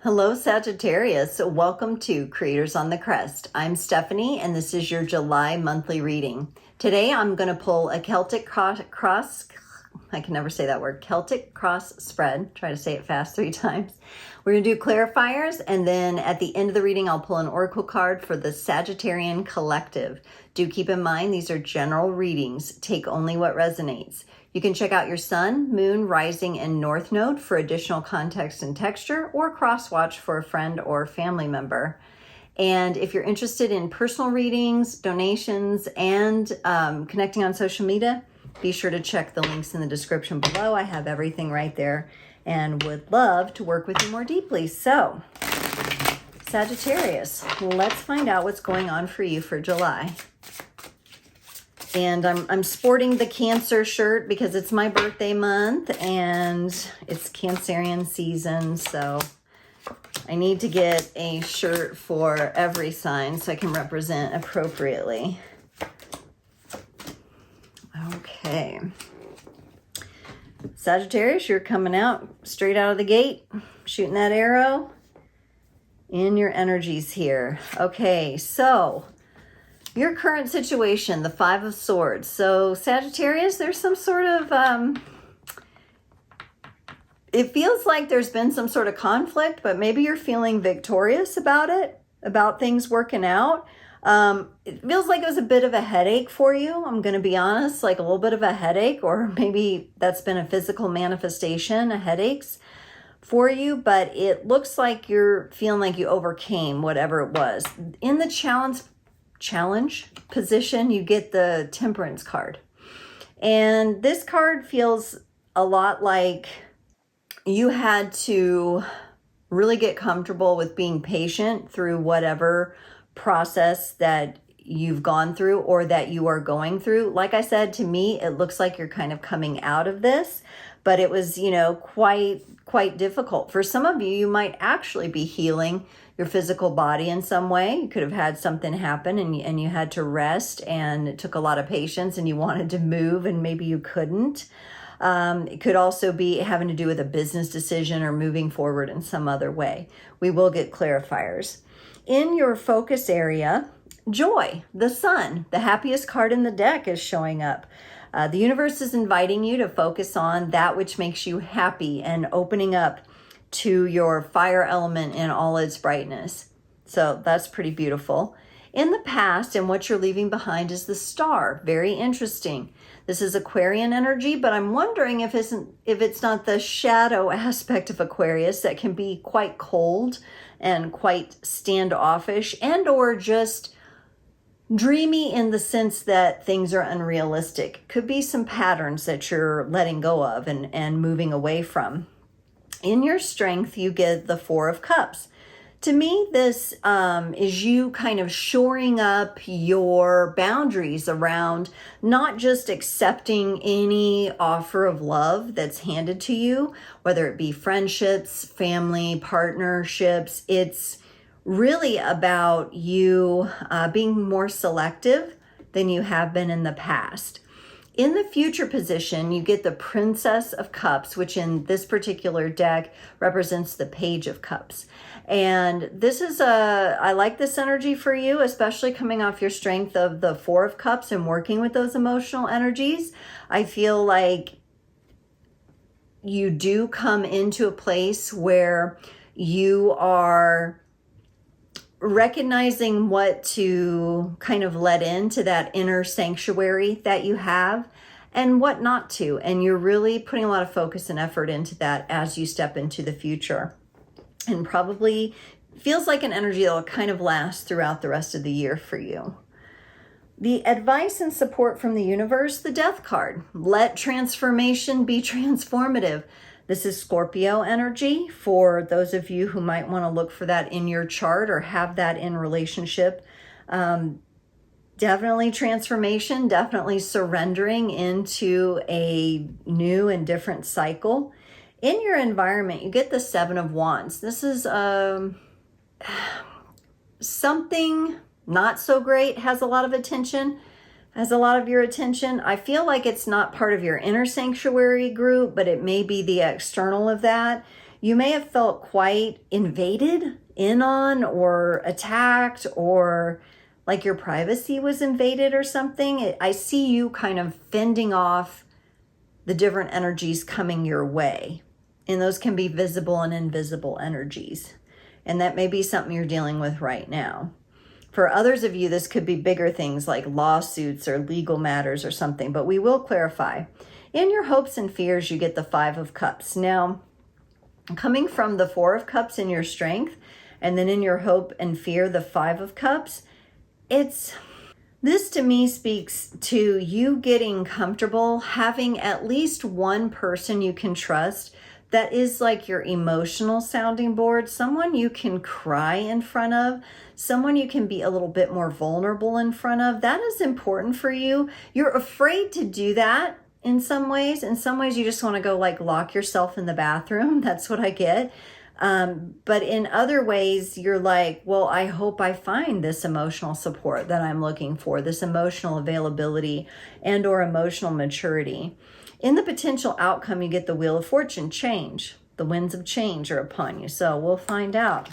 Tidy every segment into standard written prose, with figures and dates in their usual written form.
Hello, Sagittarius. Welcome to Creators on the Crest. I'm Stephanie, and this is your July monthly reading. Today, I'm going to pull a Celtic cross. I can never say that word. Celtic cross spread. Try to say it fast 3 times. We're going to do clarifiers, and then at the end of the reading, I'll pull an oracle card for the Sagittarian collective. Do keep in mind, these are general readings. Take only what resonates. You can check out your sun, moon, rising, and north node for additional context and texture, or cross-watch for a friend or family member. And if you're interested in personal readings, donations, and connecting on social media, be sure to check the links in the description below. I have everything right there and would love to work with you more deeply. So, Sagittarius, let's find out what's going on for you for July. And I'm sporting the Cancer shirt because it's my birthday month and it's Cancerian season. So I need to get a shirt for every sign so I can represent appropriately. Okay. Sagittarius, you're coming out straight out of the gate, shooting that arrow in your energies here. Okay, so your current situation, the 5 of Swords. So Sagittarius, there's some sort of, it feels like there's been some sort of conflict, but maybe you're feeling victorious about it, about things working out. It feels like it was a bit of a headache for you. I'm going to be honest, like a little bit of a headache, or maybe that's been a physical manifestation, a headaches for you, but it looks like you're feeling like you overcame whatever it was. In the challenge position, you get the Temperance card. And this card feels a lot like you had to really get comfortable with being patient through whatever process that you've gone through or that you are going through. Like I said, to me, it looks like you're kind of coming out of this, but it was, quite difficult. For some of you, you might actually be healing your physical body in some way. You could have had something happen and you had to rest, and it took a lot of patience and you wanted to move and maybe you couldn't. It could also be having to do with a business decision or moving forward in some other way. We will get clarifiers. In your focus area, joy, the sun, the happiest card in the deck is showing up. The universe is inviting you to focus on that which makes you happy and opening up to your fire element in all its brightness. So that's pretty beautiful. In the past, and what you're leaving behind is the Star. Very interesting. This is Aquarian energy, but I'm wondering if it's not the shadow aspect of Aquarius that can be quite cold and quite standoffish, and or just dreamy in the sense that things are unrealistic. Could be some patterns that you're letting go of and moving away from. In your strength, you get the 4 of Cups. To me, this is you kind of shoring up your boundaries around not just accepting any offer of love that's handed to you, whether it be friendships, family, partnerships. It's really about you being more selective than you have been in the past. In the future position, you get the Princess of Cups, which in this particular deck represents the Page of Cups. And this is I like this energy for you, especially coming off your strength of the 4 of Cups and working with those emotional energies. I feel like you do come into a place where you are recognizing what to kind of let into that inner sanctuary that you have and what not to. And you're really putting a lot of focus and effort into that as you step into the future. And probably feels like an energy that will kind of last throughout the rest of the year for you. The advice and support from the universe, the Death card. Let transformation be transformative. This is Scorpio energy for those of you who might want to look for that in your chart or have that in relationship. Definitely transformation, definitely surrendering into a new and different cycle. In your environment, you get the 7 of Wands. This is something not so great, has a lot of attention. Has a lot of your attention. I feel like it's not part of your inner sanctuary group, but it may be the external of that. you may have felt quite invaded in on or attacked, or like your privacy was invaded or something. I see you kind of fending off the different energies coming your way. And those can be visible and invisible energies. And that may be something you're dealing with right now. For others of you, this could be bigger things like lawsuits or legal matters or something, but we will clarify. In your hopes and fears, you get the 5 of Cups. Now, coming from the 4 of Cups in your strength, and then in your hope and fear, the 5 of Cups, this to me speaks to you getting comfortable having at least one person you can trust that is like your emotional sounding board, someone you can cry in front of, someone you can be a little bit more vulnerable in front of. That is important for you. You're afraid to do that in some ways. In some ways, you just want to go like lock yourself in the bathroom. That's what I get. But in other ways, you're like, well, I hope I find this emotional support that I'm looking for, this emotional availability and or emotional maturity. In the potential outcome, you get the Wheel of Fortune, change. The winds of change are upon you. So we'll find out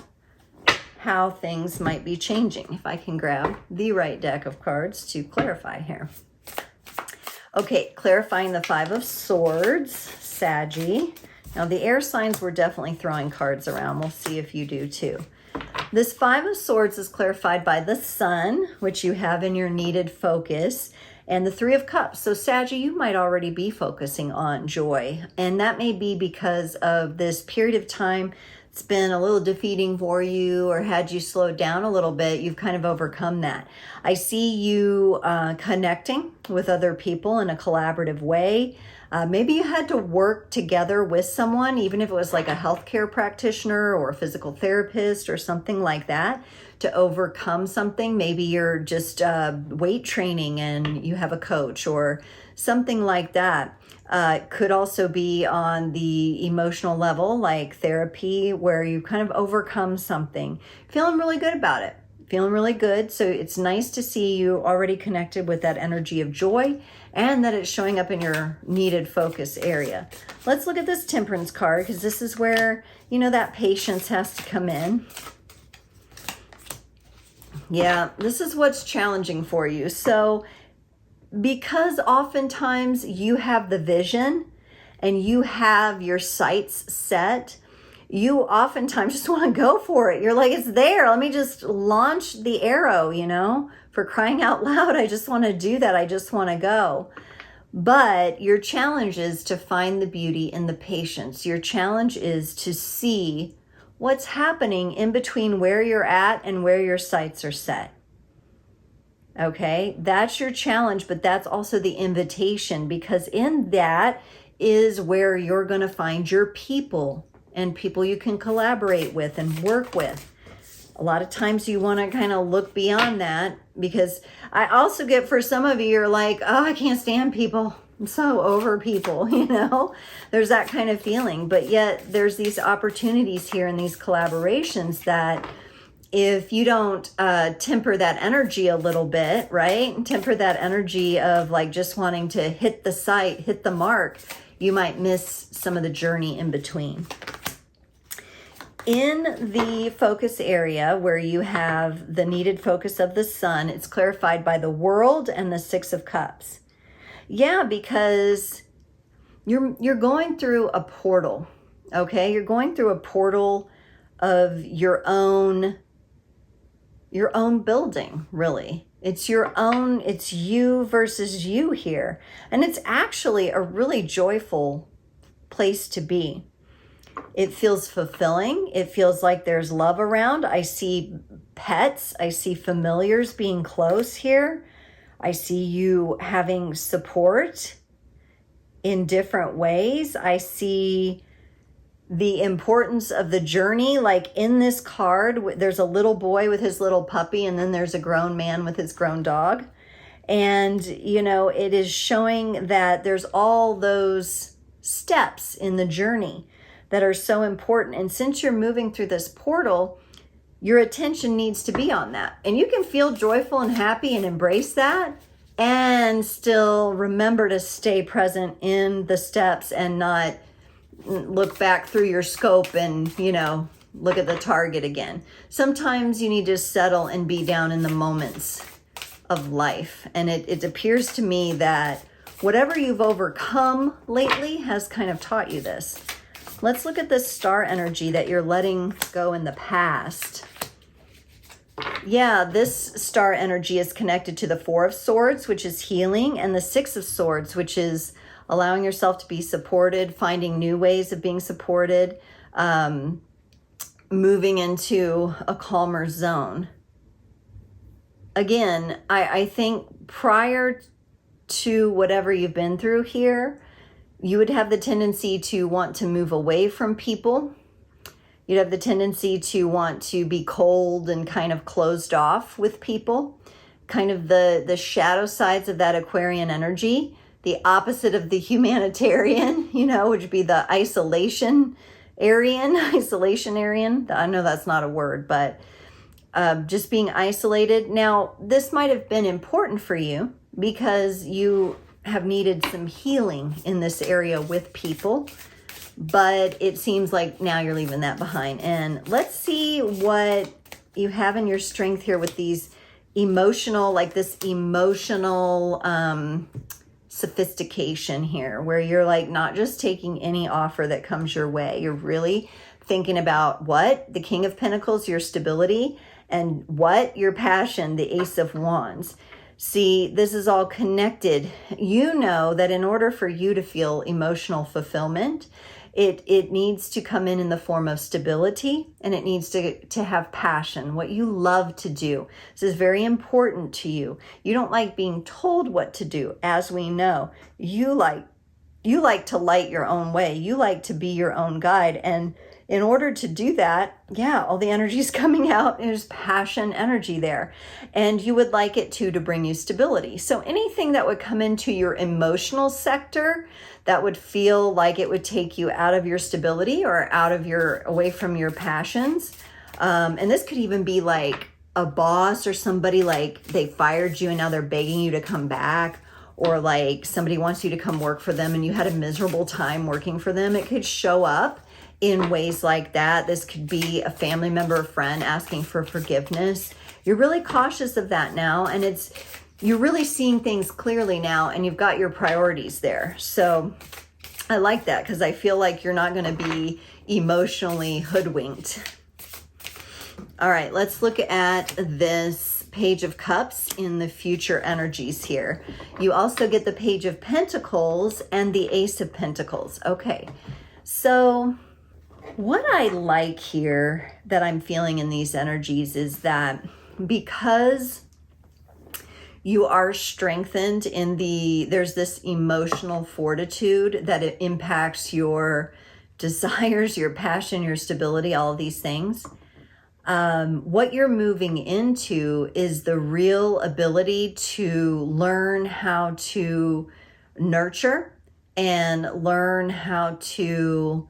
how things might be changing. If I can grab the right deck of cards to clarify here. Okay, clarifying the 5 of Swords, Saggy. Now the air signs were definitely throwing cards around. We'll see if you do too. This 5 of Swords is clarified by the Sun, which you have in your needed focus, and the 3 of Cups. So Saggy, you might already be focusing on joy, and that may be because of this period of time. It's been a little defeating for you, or had you slowed down a little bit, you've kind of overcome that. I see you connecting with other people in a collaborative way. Maybe you had to work together with someone, even if it was like a healthcare practitioner or a physical therapist or something like that, to overcome something. Maybe you're just weight training and you have a coach or something like that. Could also be on the emotional level, like therapy, where you kind of overcome something. Feeling really good about it. Feeling really good. So it's nice to see you already connected with that energy of joy and that it's showing up in your needed focus area. Let's look at this Temperance card, because this is where, you know, that patience has to come in. Yeah, this is what's challenging for you. So because oftentimes you have the vision and you have your sights set, you oftentimes just want to go for it. You're like, it's there. Let me just launch the arrow, you know, for crying out loud. I just want to do that. I just want to go. But your challenge is to find the beauty in the patience. Your challenge is to see what's happening in between where you're at and where your sights are set. Okay, that's your challenge, but that's also the invitation, because in that is where you're going to find your people and people you can collaborate with and work with. A lot of times you want to kind of look beyond that, because I also get, for some of you, you're like, oh, I can't stand people. I'm so over people, you know, there's that kind of feeling. But yet there's these opportunities here and these collaborations that if you don't temper that energy a little bit, right? Temper that energy of like just wanting to hit the sight, hit the mark, you might miss some of the journey in between. In the focus area where you have the needed focus of the Sun, it's clarified by the World and the 6 of Cups. Yeah, because you're going through a portal, okay? You're going through a portal of your own building, really. It's your own, it's you versus you here. And it's actually a really joyful place to be. It feels fulfilling. It feels like there's love around. I see pets. I see familiars being close here. I see you having support in different ways. I see the importance of the journey. Like in this card, there's a little boy with his little puppy, and then there's a grown man with his grown dog. And, you know, it is showing that there's all those steps in the journey that are so important. And since you're moving through this portal, your attention needs to be on that. And you can feel joyful and happy and embrace that, and still remember to stay present in the steps and not look back through your scope and, you know, look at the target again. Sometimes you need to settle and be down in the moments of life. And it appears to me that whatever you've overcome lately has kind of taught you this. Let's look at this star energy that you're letting go in the past. Yeah, this star energy is connected to the Four of Swords, which is healing, and the Six of Swords, which is allowing yourself to be supported, finding new ways of being supported, moving into a calmer zone. Again, I think prior to whatever you've been through here, you would have the tendency to want to move away from people. You'd have the tendency to want to be cold and kind of closed off with people. Kind of the shadow sides of that Aquarian energy. The opposite of the humanitarian, you know, which would be the isolationarian. I know that's not a word, but just being isolated. Now, this might have been important for you because you have needed some healing in this area with people. But it seems like now you're leaving that behind. And let's see what you have in your strength here with these emotional, like this emotional sophistication here, where you're like not just taking any offer that comes your way. You're really thinking about what? The King of Pentacles, your stability, and what? Your passion, the Ace of Wands. See, this is all connected. You know that in order for you to feel emotional fulfillment, it needs to come in the form of stability, and it needs to have passion, what you love to do. This is very important to you. You don't like being told what to do, as we know. You like to light your own way. You like to be your own guide. And in order to do that, yeah, all the energy is coming out. There's passion energy there. And you would like it to bring you stability. So anything that would come into your emotional sector that would feel like it would take you out of your stability or away from your passions. And this could even be like a boss or somebody like they fired you and now they're begging you to come back. Or like somebody wants you to come work for them and you had a miserable time working for them. It could show up in ways like that. This could be a family member or friend asking for forgiveness. You're really cautious of that now, and you're really seeing things clearly now, and you've got your priorities there. So I like that because I feel like you're not going to be emotionally hoodwinked. All right, let's look at this Page of Cups in the future energies here. You also get the Page of Pentacles and the Ace of Pentacles. Okay, so what I like here that I'm feeling in these energies is that because you are strengthened there's this emotional fortitude that it impacts your desires, your passion, your stability, all of these things. What you're moving into is the real ability to learn how to nurture and learn how to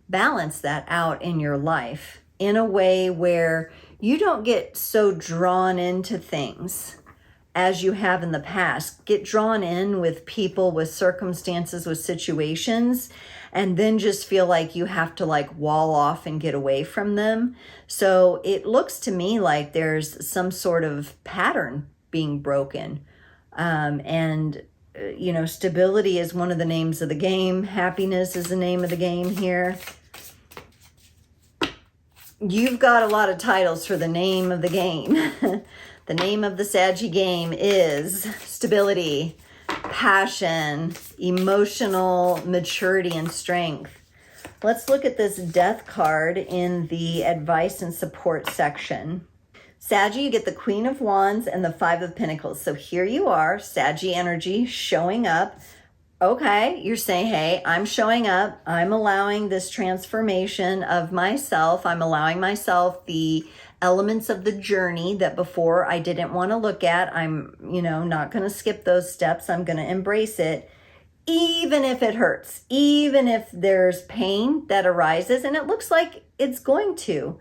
balance that out in your life in a way where you don't get so drawn into things as you have in the past. Get drawn in with people, with circumstances, with situations, and then just feel like you have to like wall off and get away from them. So it looks to me like there's some sort of pattern being broken. You know, stability is one of the names of the game. Happiness is the name of the game here. You've got a lot of titles for the name of the game. The name of the Saggy game is stability, passion, emotional maturity, and strength. Let's look at this Death card in the advice and support section. Saggy, you get the Queen of Wands and the Five of Pentacles. So here you are, Saggy energy showing up. Okay, you're saying, hey, I'm showing up. I'm allowing this transformation of myself. I'm allowing myself the elements of the journey that before I didn't want to look at. I'm, not going to skip those steps. I'm going to embrace it, even if it hurts, even if there's pain that arises, and it looks like it's going to.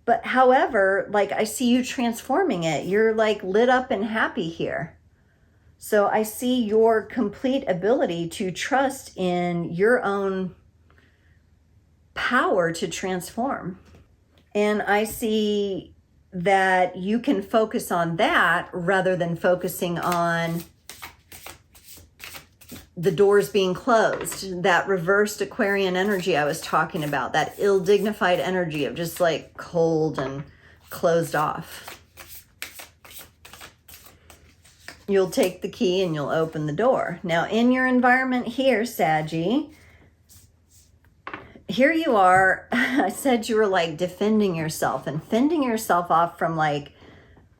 But however, like I see you transforming it. You're like lit up and happy here. So I see your complete ability to trust in your own power to transform. And I see that you can focus on that rather than focusing on the doors being closed, that reversed Aquarian energy I was talking about, that ill-dignified energy of just like cold and closed off. You'll take the key and you'll open the door. Now in your environment here, Saggy, here you are. I said you were like defending yourself and fending yourself off from like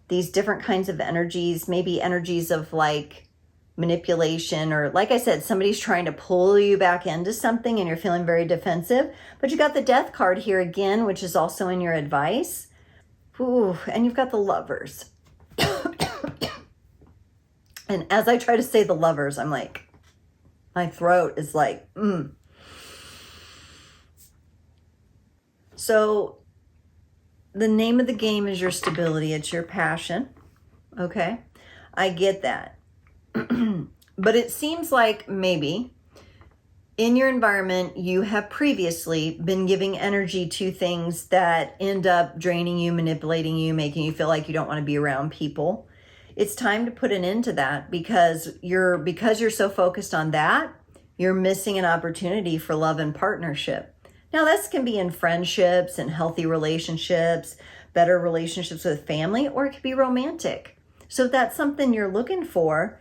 these different kinds of energies, maybe energies of like manipulation, or like I said, somebody's trying to pull you back into something and you're feeling very defensive. But you got the Death card here again, which is also in your advice. Ooh, and you've got the Lovers. And as I try to say the Lovers, I'm like, my throat is like, So the name of the game is your stability. It's your passion. Okay, I get that. But it seems like maybe in your environment, you have previously been giving energy to things that end up draining you, manipulating you, making you feel like you don't want to be around people. It's time to put an end to that because you're so focused on that, you're missing an opportunity for love and partnership. Now, this can be in friendships and healthy relationships, better relationships with family, or it could be romantic. So if that's something you're looking for,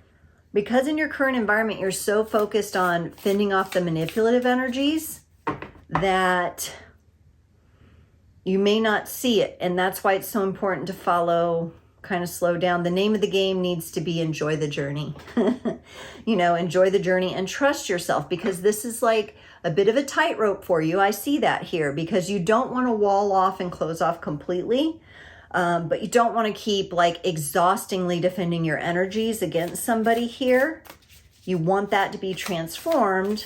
because in your current environment, you're so focused on fending off the manipulative energies that you may not see it. And that's why it's so important to follow, kind of slow down. The name of the game needs to be enjoy the journey. You know, enjoy the journey and trust yourself, because this is like a bit of a tightrope for you. I see that here because you don't want to wall off and close off completely. But you don't want to keep like exhaustingly defending your energies against somebody here. You want that to be transformed.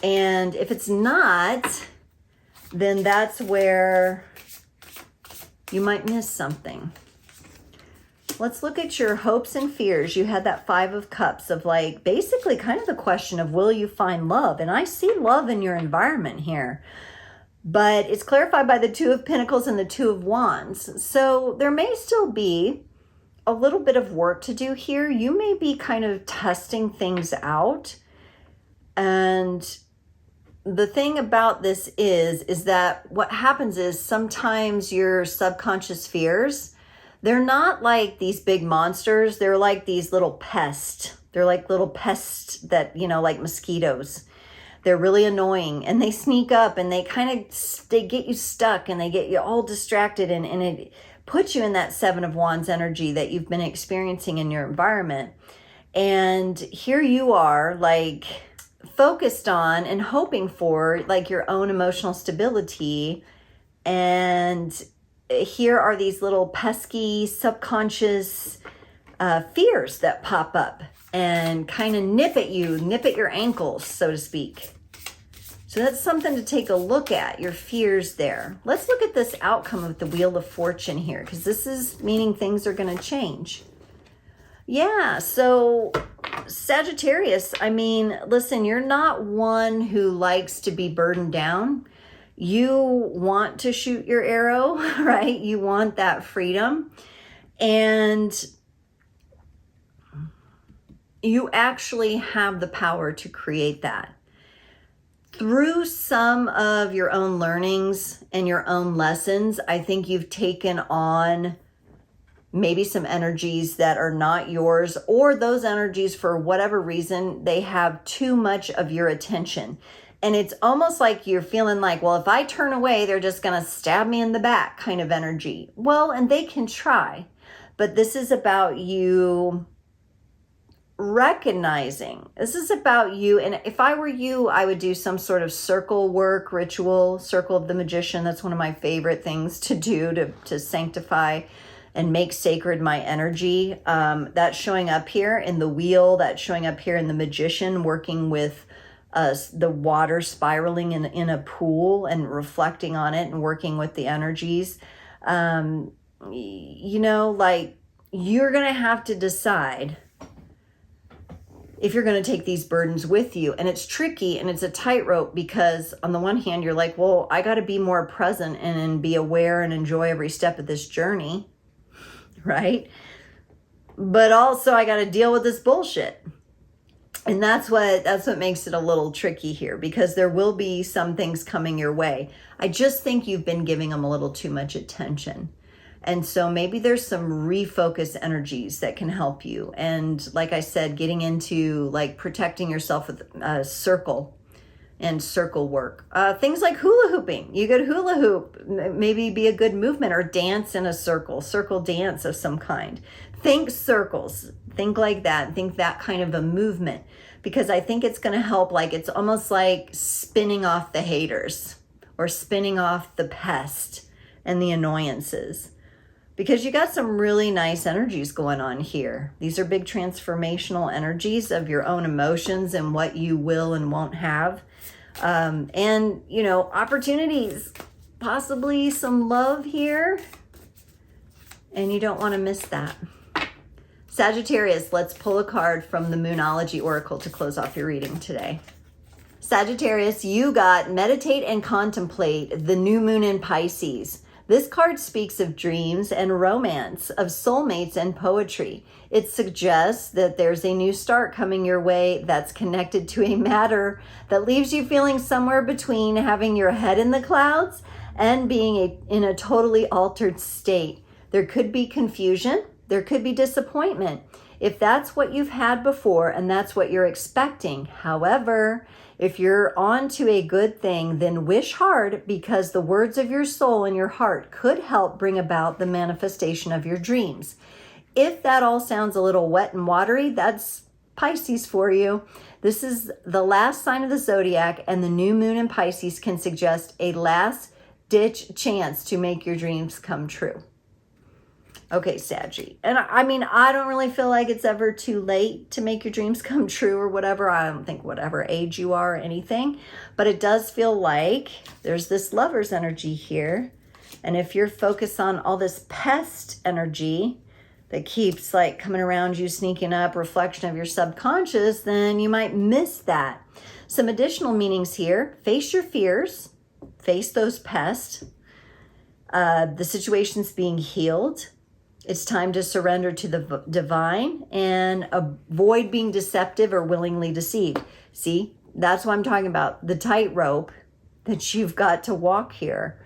And if it's not, then that's where you might miss something. Let's look at your hopes and fears. You had that 5 of Cups of like basically kind of the question of will you find love? And I see love in your environment here. But it's clarified by the 2 of Pentacles and the 2 of Wands. So there may still be a little bit of work to do here. You may be kind of testing things out. And the thing about this is that what happens is sometimes your subconscious fears, they're not like these big monsters. They're like these little pests. They're like little pests that, you know, like mosquitoes. They're really annoying and they sneak up and they get you stuck and they get you all distracted and it puts you in that 7 of Wands energy that you've been experiencing in your environment. And here you are like focused on and hoping for like your own emotional stability. And here are these little pesky subconscious fears that pop up and kind of nip at your ankles, so to speak. So that's something to take a look at, your fears there. Let's look at this outcome of the Wheel of Fortune here, because this is meaning things are going to change. Yeah, so Sagittarius, I mean, listen, you're not one who likes to be burdened down. You want to shoot your arrow, right? You want that freedom. And you actually have the power to create that. Through some of your own learnings and your own lessons, I think you've taken on maybe some energies that are not yours, or those energies, for whatever reason, they have too much of your attention. And it's almost like you're feeling like, well, if I turn away, they're just going to stab me in the back kind of energy. Well, and they can try, but this is about you recognizing. This is about you. And if I were you, I would do some sort of circle work, ritual, circle of the magician. That's one of my favorite things to do to sanctify and make sacred my energy. That's showing up here in the wheel. That's showing up here in the magician, working with the water spiraling in a pool and reflecting on it and working with the energies. You know, like you're going to have to decide if you're going to take these burdens with you. And it's tricky and it's a tightrope because on the one hand, you're like, well, I got to be more present and be aware and enjoy every step of this journey, right? But also I got to deal with this bullshit. And that's what makes it a little tricky here, because there will be some things coming your way. I just think you've been giving them a little too much attention. And so maybe there's some refocus energies that can help you. And like I said, getting into like protecting yourself with circle and circle work. Things like hula hooping. You could hula hoop, maybe be a good movement, or dance in a circle dance of some kind. Think circles, think like that, think that kind of a movement, because I think it's going to help. Like it's almost like spinning off the haters or spinning off the pest and the annoyances. Because you got some really nice energies going on here. These are big transformational energies of your own emotions and what you will and won't have. And, you know, opportunities, possibly some love here. And you don't want to miss that. Sagittarius, let's pull a card from the Moonology Oracle to close off your reading today. Sagittarius, you got meditate and contemplate the new moon in Pisces. This card speaks of dreams and romance, of soulmates and poetry. It suggests that there's a new start coming your way that's connected to a matter that leaves you feeling somewhere between having your head in the clouds and being in a totally altered state. There could be confusion. There could be disappointment if that's what you've had before and that's what you're expecting. However, if you're on to a good thing, then wish hard, because the words of your soul and your heart could help bring about the manifestation of your dreams. If that all sounds a little wet and watery, that's Pisces for you. This is the last sign of the zodiac, and the new moon in Pisces can suggest a last-ditch chance to make your dreams come true. Okay, Saggy. And I mean, I don't really feel like it's ever too late to make your dreams come true or whatever. I don't think whatever age you are or anything. But it does feel like there's this lover's energy here. And if you're focused on all this pest energy that keeps like coming around you, sneaking up, reflection of your subconscious, then you might miss that. Some additional meanings here. Face your fears. Face those pests. The situation's being healed. It's time to surrender to the divine and avoid being deceptive or willingly deceived. See, that's what I'm talking about. The tightrope that you've got to walk here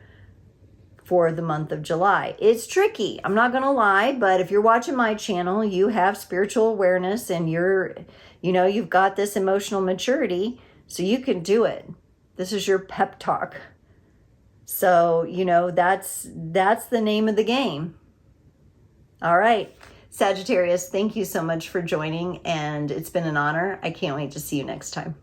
for the month of July. It's tricky. I'm not going to lie, but if you're watching my channel, you have spiritual awareness and you've got this emotional maturity, so you can do it. This is your pep talk. So, that's the name of the game. All right, Sagittarius, thank you so much for joining, and it's been an honor. I can't wait to see you next time.